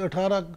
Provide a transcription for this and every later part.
18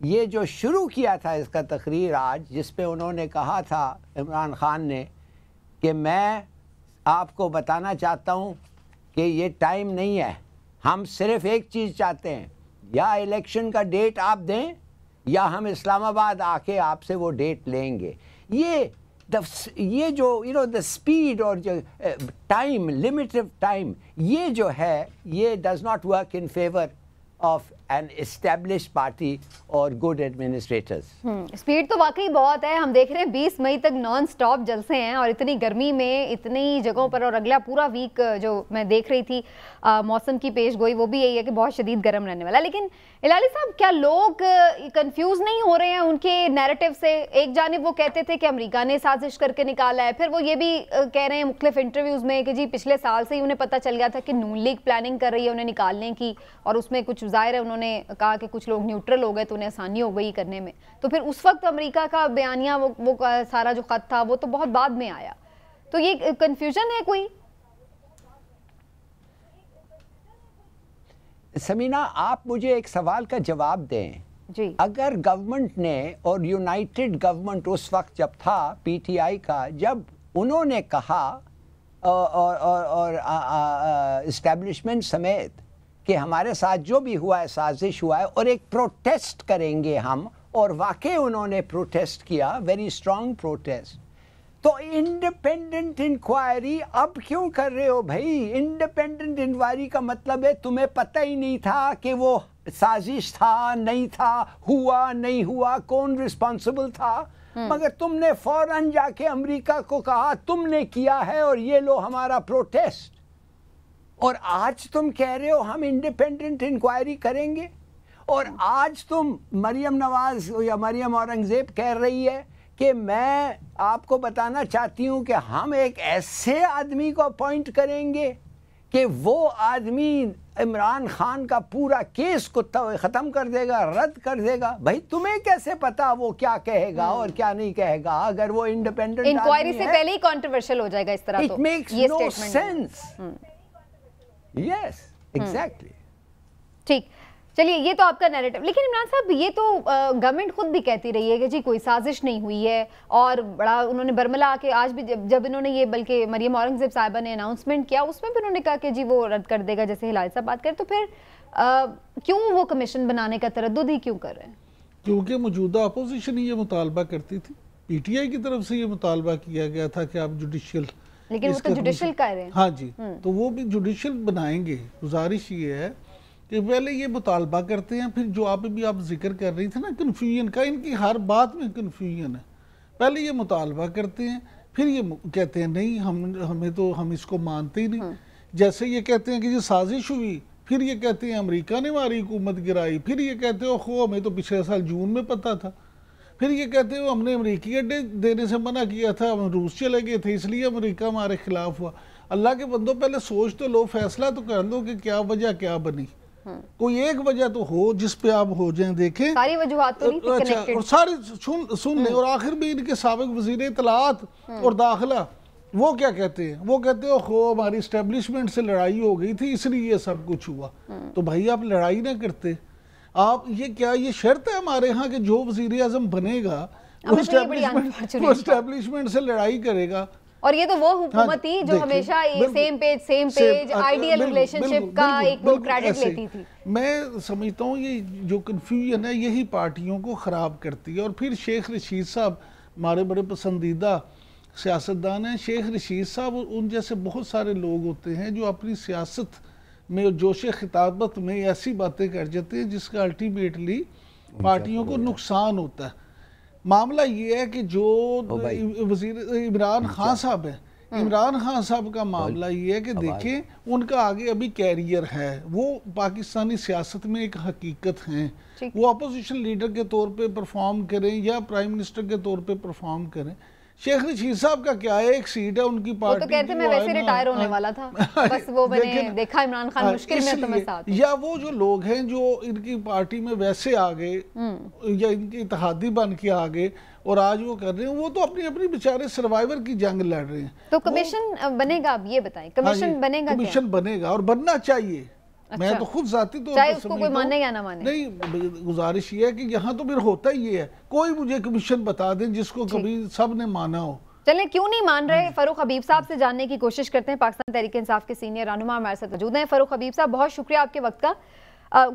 یہ جو شروع کیا تھا اس کا تقریر آج، جس پہ انہوں نے کہا تھا عمران خان نے کہ میں آپ کو بتانا چاہتا ہوں کہ یہ ٹائم نہیں ہے، ہم صرف ایک چیز چاہتے ہیں، یا الیکشن کا ڈیٹ آپ دیں یا ہم اسلام آباد آ کے آپ سے وہ ڈیٹ لیں گے. یہ جو دا اسپیڈ اور جو ٹائم، لمیٹڈ ٹائم، یہ جو ہے یہ does not work in favour of an establish party اور گڈ ایڈمنسٹریٹرز. اسپیڈ تو واقعی بہت ہے. ہم دیکھ رہے ہیں 20 مئی تک نان سٹاپ جلسے ہیں اور اتنی گرمی میں اتنی جگہوں پر، اور اگلا پورا ویک جو میں دیکھ رہی تھی موسم کی پیش گوئی وہ بھی یہی ہے کہ بہت شدید گرم رہنے والا. لیکن ہلالی صاحب، کیا لوگ کنفیوز نہیں ہو رہے ہیں ان کے نیریٹو سے؟ ایک جانب وہ کہتے تھے کہ امریکہ نے سازش کر کے نکالا ہے، پھر وہ یہ بھی کہہ رہے ہیں مختلف انٹرویوز میں کہ جی پچھلے سال سے ہی انہیں پتہ چل گیا تھا کہ نون لیگ پلاننگ کر رہی ہے انہیں نکالنے کی، اور اس میں کچھ ظاہر ہے انہوں نے کہا کہ کچھ لوگ نیوٹرل ہو گئے تو انہیں آسانی ہو گئی کرنے میں. تو پھر اس وقت امریکہ کا بیانیہ وہ سارا جو خط تھا وہ تو بہت بعد میں آیا. تو یہ کنفیوژن ہے کوئی؟ سمینہ، آپ مجھے ایک سوال کا جواب دیں. جی، اگر گورنمنٹ نے، اور یونائٹڈ گورنمنٹ اس وقت جب تھا پی ٹی آئی کا، جب انہوں نے کہا اور اسٹیبلشمنٹ سمیت کہ ہمارے ساتھ جو بھی ہوا ہے سازش ہوا ہے اور ایک پروٹیسٹ کریں گے ہم، اور واقعی انہوں نے پروٹیسٹ کیا، ویری اسٹرانگ پروٹیسٹ، تو انڈیپینڈنٹ انکوائری اب کیوں کر رہے ہو بھائی؟ انڈیپینڈنٹ انکوائری کا مطلب ہے تمہیں پتہ ہی نہیں تھا کہ وہ سازش تھا نہیں تھا، ہوا نہیں ہوا، کون رسپانسبل تھا، مگر تم نے فوراً جا کے امریکہ کو کہا تم نے کیا ہے اور یہ لو ہمارا پروٹیسٹ. اور آج تم کہہ رہے ہو ہم انڈیپینڈنٹ انکوائری کریں گے، اور آج تم مریم نواز یا مریم اورنگزیب کہہ رہی ہے کہ میں آپ کو بتانا چاہتی ہوں کہ ہم ایک ایسے آدمی کو اپوائنٹ کریں گے کہ وہ آدمی عمران خان کا پورا کیس کو ختم کر دے گا، رد کر دے گا. بھائی تمہیں کیسے پتا وہ کیا کہے گا اور کیا نہیں کہے گا؟ اگر وہ انڈیپینڈنٹ انکوائری سے پہلے ہی کنٹروورشل ہو جائے گا اس طرح، تو it makes no sense. Yes exactly. ٹھیک، چلیے یہ تو آپ کا نیریٹو. لیکن عمران صاحب، یہ تو گورنمنٹ خود بھی کہتی رہی ہے کہ جی کوئی سازش نہیں ہوئی ہے، اور بڑا انہوں نے برملا آ کے آج بھی جب انہوں نے یہ، بلکہ مریم اورنگزیب صاحبہ نے اناؤنسمنٹ کیا اس میں بھی انہوں نے کہا کہ جی وہ رد کر دے گا، جیسے ہلال صاحب بات کریں. تو پھر کیوں وہ کمیشن بنانے کا تردد ہی کیوں کر رہے ہیں؟ کیونکہ موجودہ اپوزیشن یہ مطالبہ کرتی تھی، پی ٹی آئی کی طرف سے یہ مطالبہ کیا گیا تھا کہ آپ جوڈیشل، لیکن وہ تو جوڈیشل کہہ رہے ہیں. ہاں جی، تو وہ بھی جوڈیشل بنائیں گے. گزارش یہ ہے کہ پہلے یہ مطالبہ کرتے ہیں، پھر جو آپ ذکر کر رہی تھے نا کنفیوژن کا، ان کی ہر بات میں کنفیوژن ہے. پہلے یہ مطالبہ کرتے ہیں، پھر یہ کہتے ہیں نہیں ہم اس کو مانتے ہی نہیں. جیسے یہ کہتے ہیں کہ یہ سازش ہوئی، پھر یہ کہتے ہیں امریکہ نے ہماری حکومت گرائی، پھر یہ کہتے ہیں ہمیں تو پچھلے سال جون میں پتہ تھا، پھر یہ کہتے ہیں ہم نے امریکی اڈے دینے سے منع کیا تھا، ہم روس چلے گئے تھے اس لیے امریکہ ہمارے خلاف ہوا. اللہ کے بندوں پہلے سوچ تو لو، فیصلہ تو کر لو کہ کیا وجہ کیا بنی. کوئی ایک وجہ تو ہو جس پہ آپ ہو جائیں، دیکھیں ساری وجوہات تو نہیں اور سارے سن لیں. اور آخر بھی ان کے سابق وزیر اطلاعات اور داخلہ وہ کیا کہتے ہیں؟ وہ کہتے ہیں ہماری اسٹیبلشمنٹ سے لڑائی ہو گئی تھی اس لیے یہ سب کچھ ہوا. تو بھائی آپ لڑائی نہ کرتے. آپ یہ شرط ہے ہمارے ہاں کہ جو وزیر اعظم بنے گا وہ اسٹیبلشمنٹ سے لڑائی کرے گا. اور یہ تو وہ حکومت تھی جو ہمیشہ سیم پیج آئیڈیل ریلیشن شپ کا ایک کریڈٹ لیتی تھی. میں سمجھتا ہوں یہ جو کنفیوژن ہے یہی پارٹیوں کو خراب کرتی ہے. اور پھر شیخ رشید صاحب ہمارے بڑے پسندیدہ سیاستدان ہیں. شیخ رشید صاحب ان جیسے بہت سارے لوگ ہوتے ہیں جو اپنی سیاست میں جوش خطابت میں ایسی باتیں کر جاتے ہیں جس کا الٹیمیٹلی پارٹیوں کو نقصان ہوتا ہے. معاملہ یہ ہے کہ جو وزیر عمران خان صاحب ہیں، عمران خان صاحب کا معاملہ یہ ہے کہ دیکھیں ان کا آگے ابھی کیریئر ہے، وہ پاکستانی سیاست میں ایک حقیقت ہیں. وہ اپوزیشن لیڈر کے طور پہ پرفارم کریں یا پرائم منسٹر کے طور پہ پرفارم کریں. شیخ رشید صاحب کا کیا ہے، ایک سیٹ ہے ان کی پارٹی، وہ تو کہتے میں ویسے ریٹائر ہونے والا تھا، بس وہ میں نے دیکھا عمران خان مشکل میں تو میں ساتھ. یا وہ جو لوگ ہیں جو ان کی پارٹی میں ویسے آگے یا ان کی اتحادی بن کے آگے اور آج وہ کر رہے ہیں، وہ تو اپنی بیچارے سروائیور کی جنگ لڑ رہے ہیں. تو کمیشن بنے گا؟ اب یہ بتائیں کمیشن بنے گا؟ کمیشن بنے گا اور بننا چاہیے. میں تو خود ذاتی طور چاہے پر اس کو کوئی مانے یا نہ مانے. نہیں، گزارش یہ ہے کہ یہاں تو پھر ہوتا ہی یہ ہے، کوئی مجھے کمیشن بتا دیں جس کو کبھی سب نے مانا ہو. چلیں کیوں نہیں مان رہے، فاروق حبیب صاحب سے جاننے کی کوشش کرتے ہیں. پاکستان تحریک انصاف کے سینئر رہنما ہمارے ساتھ موجود ہیں. فاروق حبیب صاحب بہت شکریہ آپ کے وقت کا.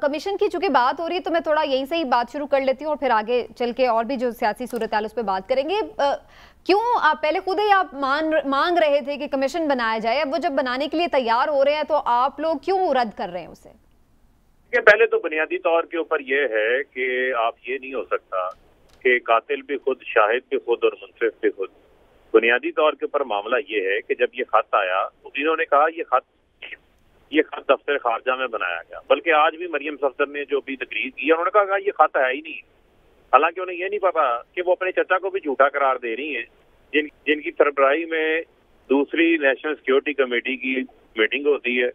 کمیشن کی چونکہ بات ہو رہی ہے تو میں تھوڑا یہیں سے ہی بات شروع کر لیتی ہوں اور پھر آگے چل کے اور بھی جو سیاسی صورتحال اس پہ بات کریں گے. کیوں آپ پہلے خود ہی آپ مانگ رہے تھے کہ کمیشن بنایا جائے، اب وہ جب بنانے کے لیے تیار ہو رہے ہیں تو آپ لوگ کیوں رد کر رہے ہیں اسے؟ پہلے تو بنیادی طور کے اوپر یہ ہے کہ آپ یہ نہیں ہو سکتا کہ قاتل بھی خود، شاہد بھی خود اور منصف بھی خود. بنیادی طور کے اوپر معاملہ یہ ہے کہ جب یہ خط آیا تو انہوں نے کہا یہ خط دفتر خارجہ میں بنایا گیا. بلکہ آج بھی مریم صفدر نے جو بھی تقریر کی انہوں نے کہا یہ خط ہے ہی نہیں. حالانکہ انہیں یہ نہیں پتا کہ وہ اپنے چچا کو بھی جھوٹا قرار دے رہی ہیں جن کی سربراہی میں دوسری نیشنل سیکیورٹی کمیٹی کی میٹنگ ہوتی ہے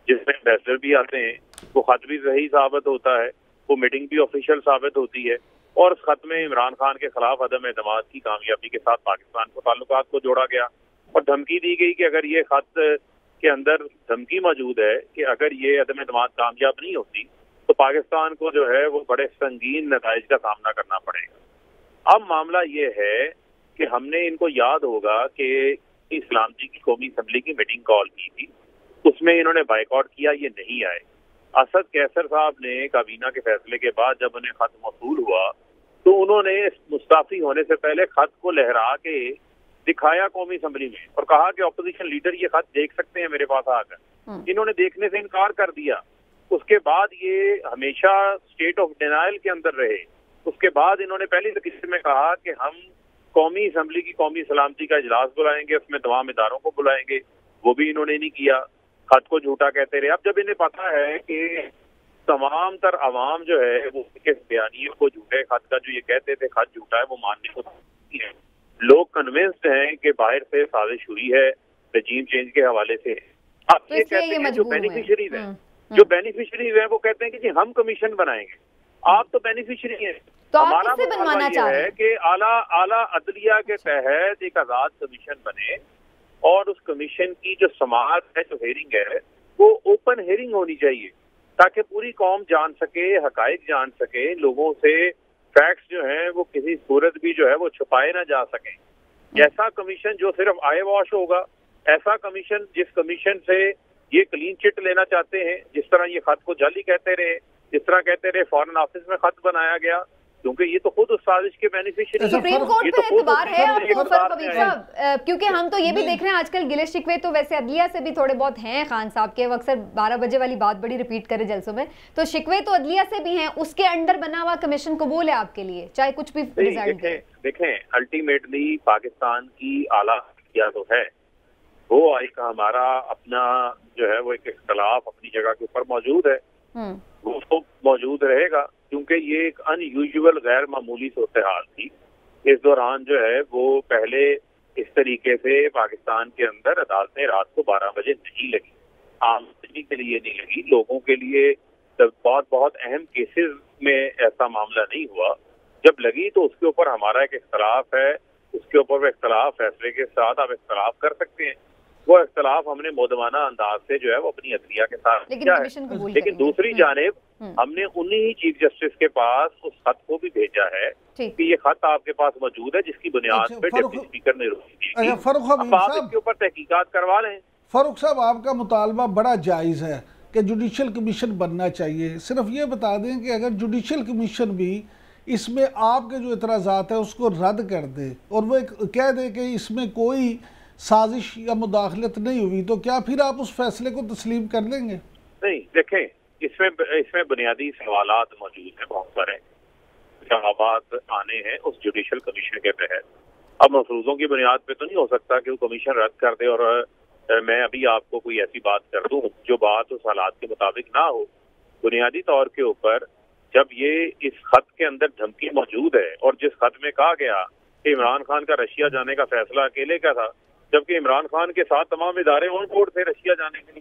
جس میں امبیسڈر بھی آتے ہیں. وہ خط بھی صحیح ثابت ہوتا ہے، وہ میٹنگ بھی آفیشیل ثابت ہوتی ہے، اور اس خط میں عمران خان کے خلاف عدم اعتماد کی کامیابی کے ساتھ پاکستان کو تعلقات کو جوڑا گیا اور دھمکی دی گئی کہ اگر یہ خط کے اندر دھمکی موجود ہے کہ اگر یہ عدم اعتماد کامیاب نہیں ہوتی تو پاکستان کو جو ہے وہ بڑے سنگین نتائج کا سامنا کرنا پڑے گا. اب معاملہ یہ ہے کہ ہم نے ان کو یاد ہوگا کہ سلامتی کی قومی اسمبلی کی میٹنگ کال کی تھی، اس میں انہوں نے بائیکاٹ کیا، یہ نہیں آئے. اسد کیسر صاحب نے کابینہ کے فیصلے کے بعد جب انہیں خط موصول ہوا تو انہوں نے مستعفی ہونے سے پہلے خط کو لہرا کے دکھایا قومی اسمبلی میں اور کہا کہ اپوزیشن لیڈر یہ خط دیکھ سکتے ہیں میرے پاس آ کر. انہوں نے دیکھنے سے انکار کر دیا. اس کے بعد یہ ہمیشہ اسٹیٹ آف ڈینائل کے اندر رہے. اس کے بعد انہوں نے پہلی تقریر میں کہا کہ ہم قومی اسمبلی کی قومی سلامتی کا اجلاس بلائیں گے، اس میں تمام اداروں کو بلائیں گے، وہ بھی انہوں نے نہیں کیا. خط کو جھوٹا کہتے رہے. اب جب انہیں پتا ہے کہ تمام تر عوام جو ہے وہ اس بیانیے کو جھوٹے خط کا جو یہ کہتے تھے خط جھوٹا ہے وہ ماننے کو ہے. لوگ کنونسڈ ہیں کہ باہر سے سازش ہوئی ہے رجیم چینج کے حوالے سے. اب یہ کہتے ہیں جو بینیفیشریز ہیں وہ کہتے ہیں کہ جی ہم کمیشن بنائیں گے. آپ تو بینیفیشری ہیں. تو ہمارا مطالبہ یہ ہے کہ اعلیٰ عدلیہ کے تحت ایک آزاد کمیشن بنے اور اس کمیشن کی جو سماعت ہے، جو ہیرنگ ہے، وہ اوپن ہیرنگ ہونی چاہیے تاکہ پوری قوم جان سکے، حقائق جان سکے، لوگوں سے فیکٹس جو ہیں وہ کسی صورت بھی جو ہے وہ چھپائے نہ جا سکیں. ایسا کمیشن جو صرف آئے واش ہوگا، ایسا کمیشن جس کمیشن سے یہ کلین چٹ لینا چاہتے ہیں، جس طرح یہ خط کو جعلی کہتے رہے، جس طرح کہتے رہے فارن آفس میں خط بنایا گیا، کیونکہ یہ تو خود اس سازش کے بینیفیشری ہیں. سپریم کورٹ پہ اعتبار ہے آپ کو فاروق حبیب صاحب؟ کیونکہ ہم تو یہ بھی دیکھ رہے ہیں آج کل گلے شکوے تو ویسے عدلیہ سے بھی تھوڑے بہت ہیں خان صاحب کے، وہ اکثر 12 بجے والی بات بڑی ریپیٹ کرے جلسوں میں، تو شکوے تو عدلیہ سے بھی ہیں. اس کے انڈر بنا ہوا کمیشن قبول ہے آپ کے لیے چاہے کچھ بھی رزلٹ دے؟ دیکھیں الٹیمیٹلی پاکستان کی اعلیٰ عدلیہ تو ہے، وہ ایک ہمارا اپنا جو ہے وہ ایک اختلاف اپنی جگہ کے اوپر موجود ہے، وہ تو موجود رہے گا کیونکہ یہ ایک ان یوزول غیر معمولی صورتحال تھی. اس دوران جو ہے وہ پہلے اس طریقے سے پاکستان کے اندر عدالتیں رات کو 12 بجے نہیں لگی، عام آدمی کے لیے نہیں لگی، لوگوں کے لیے بہت اہم کیسز میں ایسا معاملہ نہیں ہوا. جب لگی تو اس کے اوپر ہمارا ایک اختلاف ہے، اس کے اوپر وہ اختلاف فیصلے کے ساتھ آپ اختلاف کر سکتے ہیں. وہ اختلاف ہم نے مودمانہ انداز سے جو ہے وہ اپنی عدلیہ کے ساتھ کیا ہے. لیکن دوسری جانب ہم نے انہی چیف جسٹس کے پاس اس خط کو بھی بھیجا ہے کہ یہ خط آپ کے پاس موجود ہے جس کی بنیاد پہ ڈپٹی اسپیکر نے روک دی. اب آپ اس کے اوپر تحقیقات کروا لیں. فاروق صاحب آپ کا مطالبہ بڑا جائز ہے کہ جوڈیشل کمیشن بننا چاہیے. صرف یہ بتا دیں کہ اگر جوڈیشل کمیشن بھی اس میں آپ کے جو اعتراضات ہیں اس کو رد کر دے اور وہ کہہ دے کہ اس میں کوئی سازش یا مداخلت نہیں ہوئی تو کیا پھر آپ اس فیصلے کو تسلیم کر لیں گے؟ نہیں، دیکھیں اس میں بنیادی سوالات موجود ہیں، بہت سارے جوابات آنے ہیں اس جوڈیشل کمیشن کے تحت. اب مفروضوں کی بنیاد پہ تو نہیں ہو سکتا کہ وہ کمیشن رد کر دے اور میں ابھی آپ کو کوئی ایسی بات کر دوں جو بات اس حالات کے مطابق نہ ہو. بنیادی طور کے اوپر جب یہ اس خط کے اندر دھمکی موجود ہے اور جس خط میں کہا گیا کہ عمران خان کا رشیا جانے کا فیصلہ اکیلے کا تھا، جبکہ عمران خان کے ساتھ تمام ادارے آن بورڈ تھے رشیا جانے کے لیے.